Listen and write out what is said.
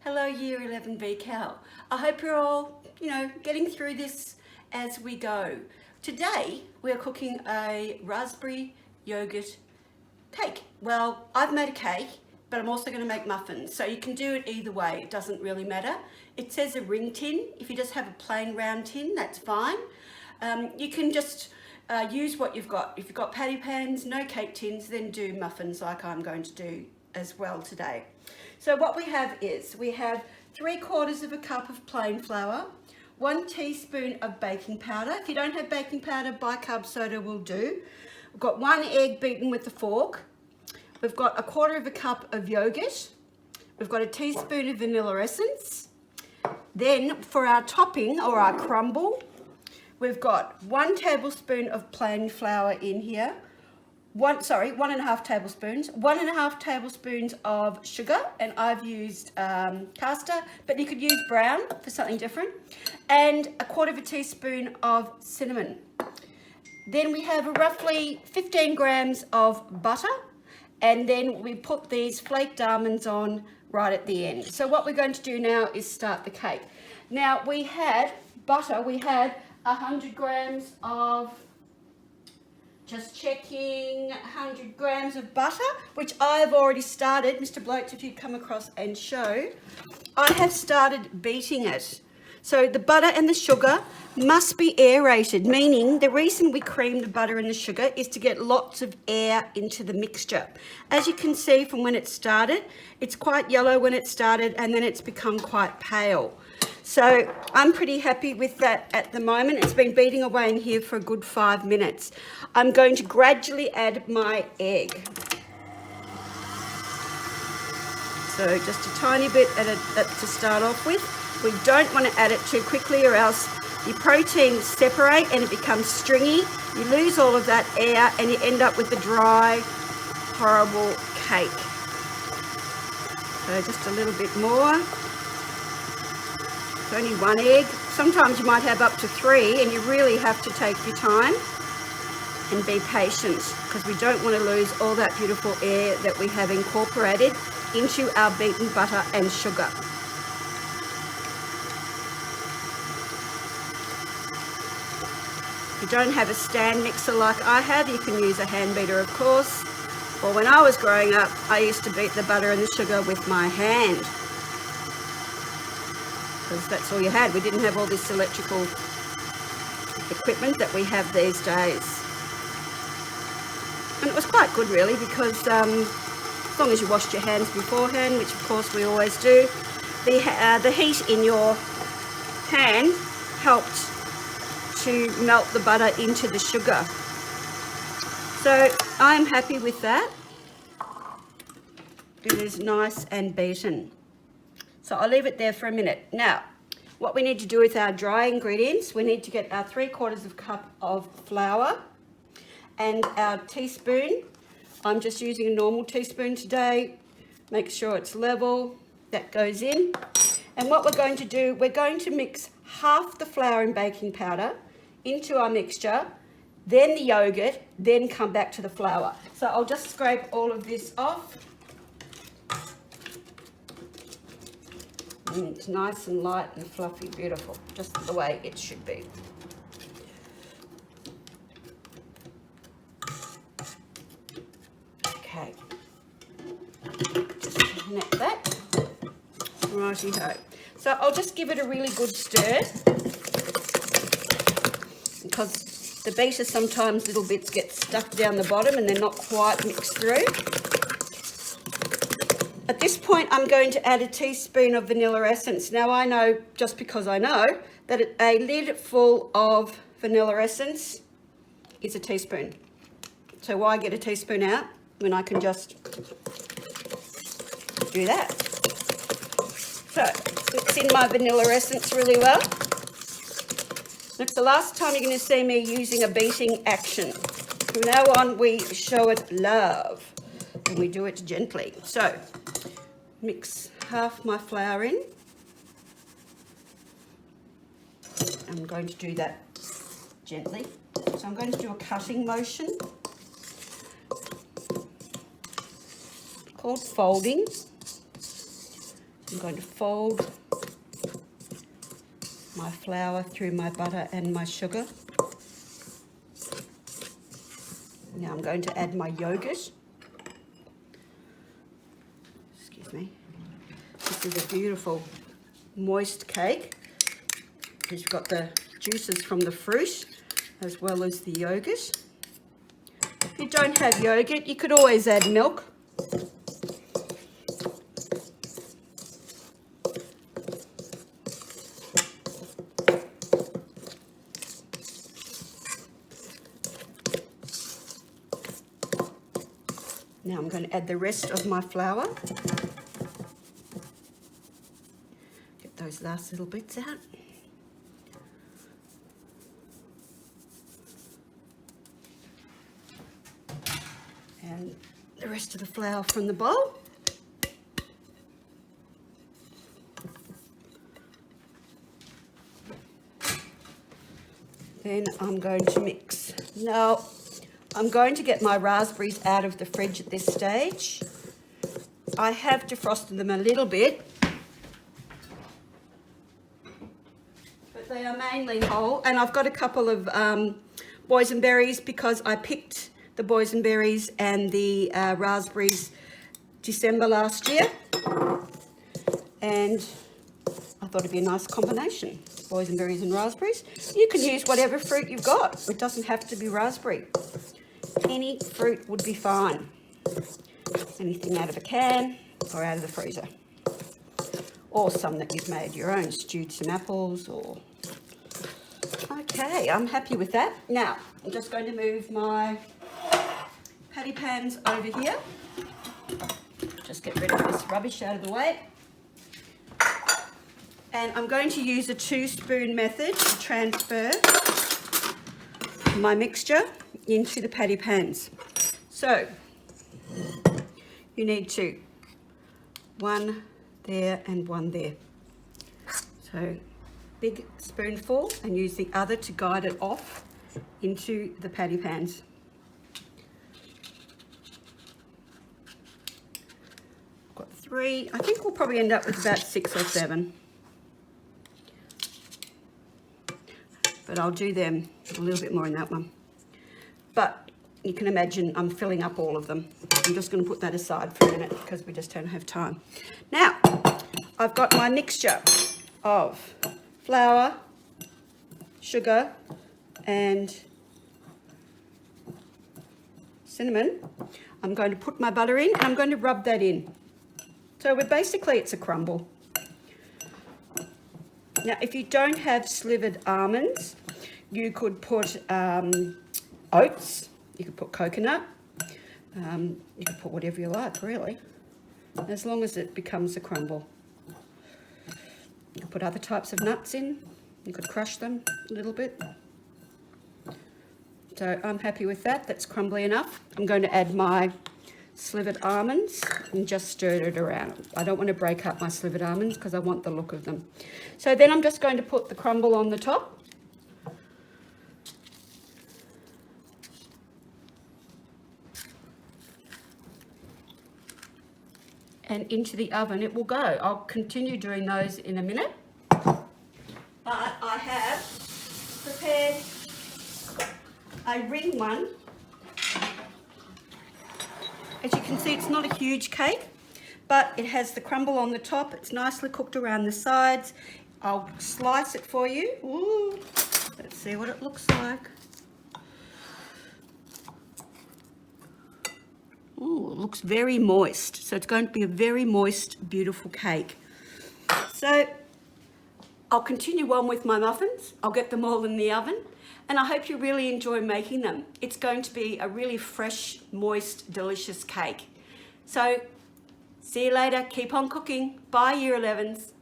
Hello Year 11 VCAL. I hope you're all, getting through this as we go. Today we're cooking a raspberry yogurt cake. Well, I've made a cake, but I'm also going to make muffins. So you can do it either way. It doesn't really matter. It says a ring tin. If you just have a plain round tin, that's fine. You can just use what you've got. If you've got patty pans, no cake tins, then do muffins like I'm going to do as well today. So what we have is, we have 3/4 of a cup of plain flour, 1 teaspoon of baking powder. If you don't have baking powder, bicarb soda will do. We've got 1 egg beaten with a fork. We've got 1/4 of a cup of yogurt. We've got a teaspoon of vanilla essence. Then for our topping or our crumble, we've got 1 tablespoon of plain flour in here. 1.5 tablespoons. 1.5 tablespoons of sugar, and I've used caster, but you could use brown for something different. And 1/4 teaspoon of cinnamon. Then we have roughly 15 grams of butter, and then we put these flaked almonds on right at the end. So what we're going to do now is start the cake. Now we had butter, we had 100 grams of, just checking, 100 grams of butter, which I've already started. Mr. Blokes, if you'd come across and show, I have started beating it. So the butter and the sugar must be aerated, meaning the reason we cream the butter and the sugar is to get lots of air into the mixture. As you can see from when it started, it's quite yellow when it started, and then it's become quite pale. So I'm pretty happy with that at the moment. It's been beating away in here for a good 5 minutes. I'm going to gradually add my egg. So just a tiny bit to start off with. We don't want to add it too quickly, or else your proteins separate and it becomes stringy. You lose all of that air and you end up with the dry, horrible cake. So just a little bit more. It's only 1 egg. Sometimes you might have up to 3, and you really have to take your time and be patient, because we don't want to lose all that beautiful air that we have incorporated into our beaten butter and sugar. If you don't have a stand mixer like I have, you can use a hand beater, of course. Or when I was growing up, I used to beat the butter and the sugar with my hand, because that's all you had. We didn't have all this electrical equipment that we have these days. And it was quite good, really, because as long as you washed your hands beforehand, which of course we always do, the heat in your pan helped to melt the butter into the sugar. So I'm happy with that. It is nice and beaten. So I'll leave it there for a minute. Now, what we need to do with our dry ingredients, we need to get our 3/4 of a cup of flour and our teaspoon. I'm just using a normal teaspoon today. Make sure it's level. That goes in. And what we're going to do, we're going to mix half the flour and baking powder into our mixture, then the yogurt, then come back to the flour. So I'll just scrape all of this off. And it's nice and light and fluffy, beautiful, just the way it should be. Okay, just connect that. Righty-ho. So I'll just give it a really good stir, because the beater, sometimes little bits get stuck down the bottom and they're not quite mixed through. At this point, I'm going to add a teaspoon of vanilla essence. Now, I know, just because I know, that a lid full of vanilla essence is a teaspoon. So why get a teaspoon out when I can just do that? So it's in my vanilla essence really well. That's the last time you're going to see me using a beating action. From now on, we show it love, and we do it gently. So mix half my flour in. I'm going to do that gently. So I'm going to do a cutting motion called folding. I'm going to fold my flour through my butter and my sugar. Now I'm going to add my yogurt. Excuse me. This is a beautiful moist cake. It's got the juices from the fruit as well as the yogurt. If you don't have yogurt, you could always add milk. Now I'm going to add the rest of my flour. Get those last little bits out. And the rest of the flour from the bowl. Then I'm going to mix. Now, I'm going to get my raspberries out of the fridge at this stage. I have defrosted them a little bit, but they are mainly whole. And I've got a couple of boysenberries because I picked the boysenberries and the raspberries December last year. And I thought it'd be a nice combination, boysenberries and raspberries. You can use whatever fruit you've got. It doesn't have to be raspberry. Any fruit would be fine. Anything out of a can or out of the freezer. Or some that you've made your own, stewed some apples or... Okay, I'm happy with that. Now, I'm just going to move my patty pans over here. Just get rid of this rubbish out of the way. And I'm going to use a 2-spoon method to transfer my mixture into the patty pans. So you need 2, 1 there and 1 there. So big spoonful and use the other to guide it off into the patty pans. I've got 3. I think we'll probably end up with about 6 or 7. But I'll do them a little bit more in that one. But you can imagine I'm filling up all of them. I'm just going to put that aside for a minute because we just don't have time. Now, I've got my mixture of flour, sugar, and cinnamon. I'm going to put my butter in and I'm going to rub that in. So basically it's a crumble. Now, if you don't have slivered almonds, you could put oats, you could put coconut, you could put whatever you like, really, as long as it becomes a crumble. You could put other types of nuts in, you could crush them a little bit. So I'm happy with that, that's crumbly enough. I'm going to add my slivered almonds and just stir it around. I don't want to break up my slivered almonds because I want the look of them. So then I'm just going to put the crumble on the top. And into the oven it will go. I'll continue doing those in a minute. But I have prepared a ring one. As you can see, it's not a huge cake, but it has the crumble on the top. It's nicely cooked around the sides. I'll slice it for you. Ooh, let's see what it looks like. Ooh, it looks very moist. So it's going to be a very moist, beautiful cake. So I'll continue on with my muffins. I'll get them all in the oven. And I hope you really enjoy making them. It's going to be a really fresh, moist, delicious cake. So, see you later. Keep on cooking. Bye, Year 11s.